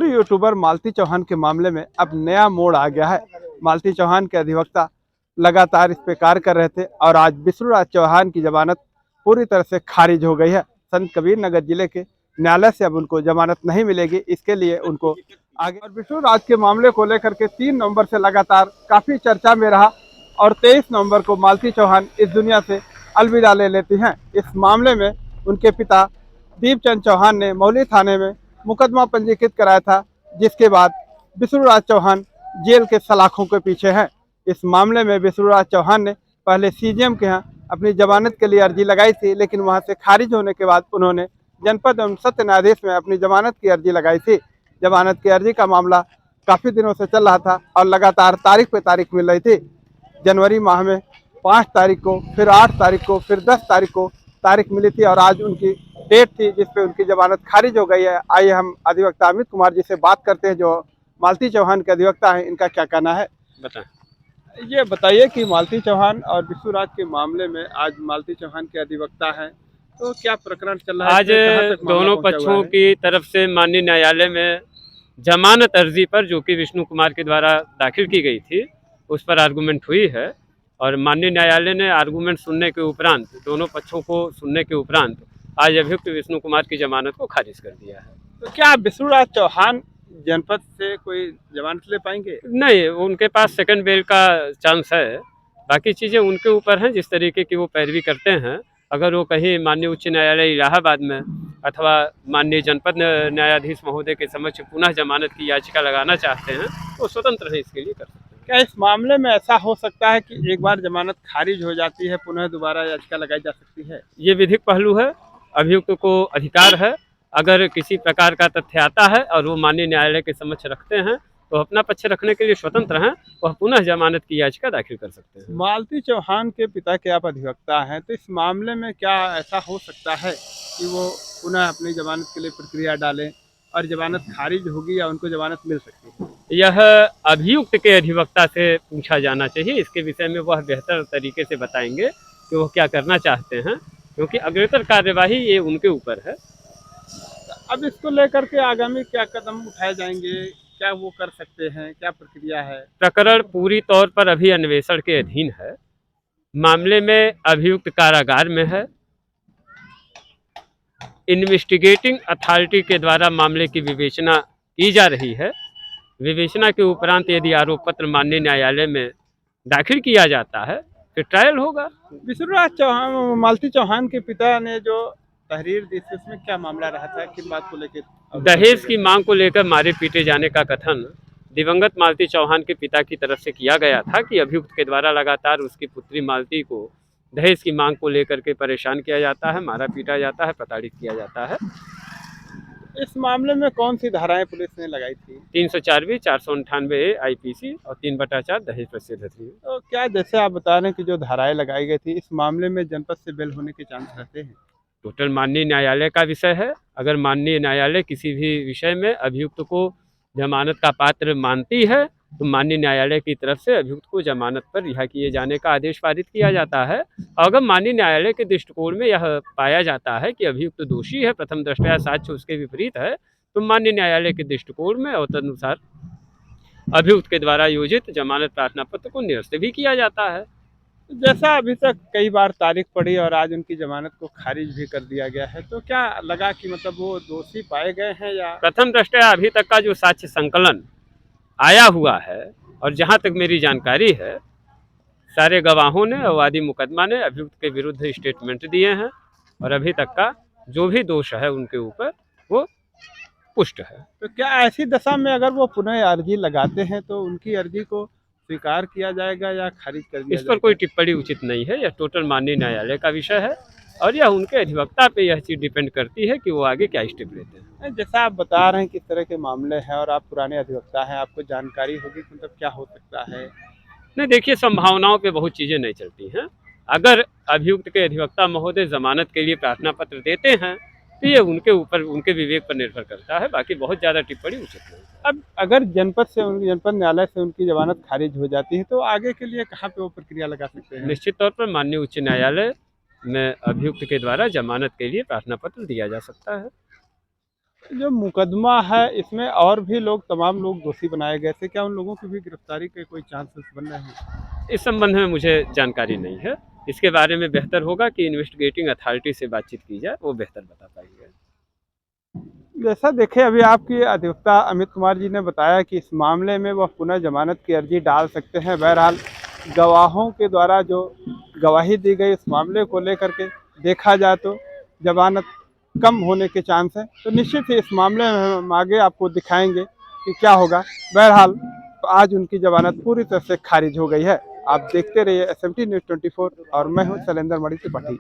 Bhojpuri YouTuber Malti Chauhan के मामले में अब नया मोड़ आ गया है। मालती चौहान के अधिवक्ता लगातार इस पे कार्य कर रहे थे और आज विष्णुराज चौहान की जमानत पूरी तरह से खारिज हो गई है। संत कबीर नगर जिले के न्यायालय से अब उनको जमानत नहीं मिलेगी, इसके लिए उनको आगे और विष्णुराज के मामले को लेकर के 3 नवंबर से लगातार काफी चर्चा में रहा और 23 नवंबर को मालती चौहान इस दुनिया से अलविदा ले लेती हैं। इस मामले में उनके पिता दीपचंद चौहान ने मौली थाने में मुकदमा पंजीकृत कराया था, जिसके बाद विष्णुराज चौहान जेल के सलाखों के पीछे हैं। इस मामले में विष्णुराज चौहान ने पहले सीजेएम के यहाँ अपनी जमानत के लिए अर्जी लगाई थी, लेकिन वहां से खारिज होने के बाद उन्होंने जनपद एवं सत्र न्यायाधीश में अपनी जमानत की अर्जी लगाई थी। जमानत की अर्जी का मामला काफी दिनों से चल रहा था और लगातार तारीख पे तारीख मिल रही थी। जनवरी माह में 5 तारीख को, फिर 8 तारीख को, फिर 10 तारीख को तारीख मिली थी और आज उनकी डेट थी जिसपे उनकी जमानत खारिज हो गई है। आइए हम अधिवक्ता अमित कुमार जी से बात करते हैं, जो मालती चौहान के अधिवक्ता हैं। इनका क्या कहना है बताएं। ये बताइए कि मालती चौहान और विष्णुराज के मामले में आज मालती चौहान के अधिवक्ता हैं, तो क्या प्रकरण चल रहा है? आज दोनों पक्षों की तरफ से माननीय न्यायालय में जमानत अर्जी पर, जो कि विष्णु कुमार के द्वारा दाखिल की गई थी, उस पर आर्गूमेंट हुई है और माननीय न्यायालय ने आर्गूमेंट सुनने के उपरांत, दोनों पक्षों को सुनने के उपरांत आज अभियुक्त विष्णु कुमार की जमानत को खारिज कर दिया है। तो क्या विष्णुराज चौहान जनपद से कोई जमानत ले पाएंगे? नहीं, उनके पास सेकंड बेल का चांस है। बाकी चीज़ें उनके ऊपर हैं, जिस तरीके की वो पैरवी करते हैं। अगर वो कहीं माननीय उच्च न्यायालय इलाहाबाद में अथवा माननीय जनपद न्यायाधीश महोदय के समक्ष पुनः जमानत की याचिका लगाना चाहते हैं तो स्वतंत्र है, इसके लिए कर सकते हैं। क्या इस मामले में ऐसा हो सकता है कि एक बार जमानत खारिज हो जाती है, पुनः दोबारा याचिका लगाई जा सकती है? ये विधिक पहलू है, अभियुक्त को अधिकार है, अगर किसी प्रकार का तथ्य आता है और वो माननीय न्यायालय के समक्ष रखते हैं तो अपना पक्ष रखने के लिए स्वतंत्र हैं, वह पुनः जमानत की याचिका दाखिल कर सकते हैं। मालती चौहान के पिता के आप अधिवक्ता हैं, तो इस मामले में क्या ऐसा हो सकता है कि वो पुनः अपनी जमानत के लिए प्रक्रिया डालें और जमानत खारिज होगी या उनको जमानत मिल सकती है? यह अभियुक्त के अधिवक्ता से पूछा जाना चाहिए। इसके विषय में वह बेहतर तरीके से बताएंगे कि वो क्या करना चाहते हैं, क्योंकि अग्रेतर कार्यवाही ये उनके ऊपर है। अब इसको लेकर के आगामी क्या कदम उठाए जाएंगे, क्या वो कर सकते हैं, क्या प्रक्रिया है? प्रकरण पूरी तौर पर अभी अन्वेषण के अधीन है। मामले में अभियुक्त कारागार में है। इन्वेस्टिगेटिंग अथॉरिटी के द्वारा मामले की विवेचना की जा रही है। विवेचना के उपरांत यदि आरोप पत्र माननीय न्यायालय में दाखिल किया जाता है फिर ट्रायल होगा। विष्णुराज चौहान, मालती चौहान के पिता ने जो तहरीर दी थी उसमें क्या मामला रहा था, किन बात को लेकर? दहेज की मांग को लेकर मारे पीटे जाने का कथन दिवंगत मालती चौहान के पिता की तरफ से किया गया था कि अभियुक्त के द्वारा लगातार उसकी पुत्री मालती को दहेज की मांग को लेकर के परेशान किया जाता है, मारा पीटा जाता है, प्रताड़ित किया जाता है। इस मामले में कौन सी धाराएं पुलिस ने लगाई थी? 304, 498 IPC और 3/4 दहेज प्रतिषेध अधिनियम। तो क्या जैसे आप बता रहे हैं कि जो धाराएं लगाई गई थी, इस मामले में जनपद से बेल होने के चांस रहते हैं? टोटल माननीय न्यायालय का विषय है। अगर माननीय न्यायालय किसी भी विषय में अभियुक्त को जमानत का पात्र मानती है तो माननीय न्यायालय की तरफ से अभियुक्त को जमानत पर रिहा किए जाने का आदेश पारित किया जाता है। अगर माननीय न्यायालय के दृष्टिकोण में यह पाया जाता है कि अभियुक्त दोषी है, प्रथम दृष्टया साक्ष्य उसके विपरीत है, तो माननीय न्यायालय के दृष्टिकोण में और तदनुसार अभियुक्त के द्वारा योजित जमानत प्रार्थना पत्र को निरस्त भी किया जाता है। जैसा अभी तक कई बार तारीख पड़ी और आज उनकी जमानत को खारिज भी कर दिया गया है, तो क्या लगा कि मतलब वो दोषी पाए गए हैं या? प्रथम दृष्टया अभी तक का जो साक्ष्य संकलन आया हुआ है और जहां तक मेरी जानकारी है, सारे गवाहों ने और वादी मुकदमा ने अभियुक्त के विरुद्ध स्टेटमेंट दिए हैं और अभी तक का जो भी दोष है उनके ऊपर वो पुष्ट है। तो क्या ऐसी दशा में अगर वो पुनः अर्जी लगाते हैं तो उनकी अर्जी को स्वीकार किया जाएगा या खारिज कर दिया इस पर कोई टिप्पणी उचित नहीं है। यह टोटल माननीय न्यायालय का विषय है और यह उनके अधिवक्ता पे यह चीज़ डिपेंड करती है कि वो आगे क्या स्टेप लेते हैं। जैसा आप बता रहे हैं किस तरह के मामले हैं और आप पुराने अधिवक्ता हैं, आपको जानकारी होगी कि मतलब क्या हो सकता है? नहीं, देखिए, संभावनाओं पे बहुत चीज़ें नहीं चलती हैं। अगर अभियुक्त के अधिवक्ता महोदय जमानत के लिए प्रार्थना पत्र देते हैं तो ये उनके ऊपर, उनके विवेक पर निर्भर करता है। बाकी बहुत ज़्यादा टिप्पणी उचित नहीं। अब अगर जनपद न्यायालय से उनकी जमानत खारिज हो जाती है तो आगे के लिए कहाँ पे वो प्रक्रिया लगा सकते हैं? निश्चित तौर पर माननीय उच्च न्यायालय में अभियुक्त के द्वारा जमानत के लिए प्रार्थना पत्र दिया जा सकता है। जो मुकदमा है इसमें और भी लोग तमाम लोग दोषी बनाए गए थे, क्या उन लोगों की भी गिरफ्तारी के कोई चांसेस बन रहे हैं? इस संबंध में मुझे जानकारी नहीं है। इसके बारे में बेहतर होगा कि इन्वेस्टिगेटिंग अथॉरिटी से बातचीत की जाए, वो बेहतर बता पाएंगे। जैसा देखे अभी आपकी अधिवक्ता अमित कुमार जी ने बताया कि इस मामले में वह पुनः जमानत की अर्जी डाल सकते हैं। बहरहाल गवाहों के द्वारा जो गवाही दी गई इस मामले को लेकर के देखा जाए तो जमानत कम होने के चांस हैं, तो निश्चित ही इस मामले में हम आगे आपको दिखाएंगे कि क्या होगा। बहरहाल तो आज उनकी जमानत पूरी तरह से खारिज हो गई है। आप देखते रहिए SMT News 24 और मैं हूं शैलेंद्र मणि त्रिपाठी।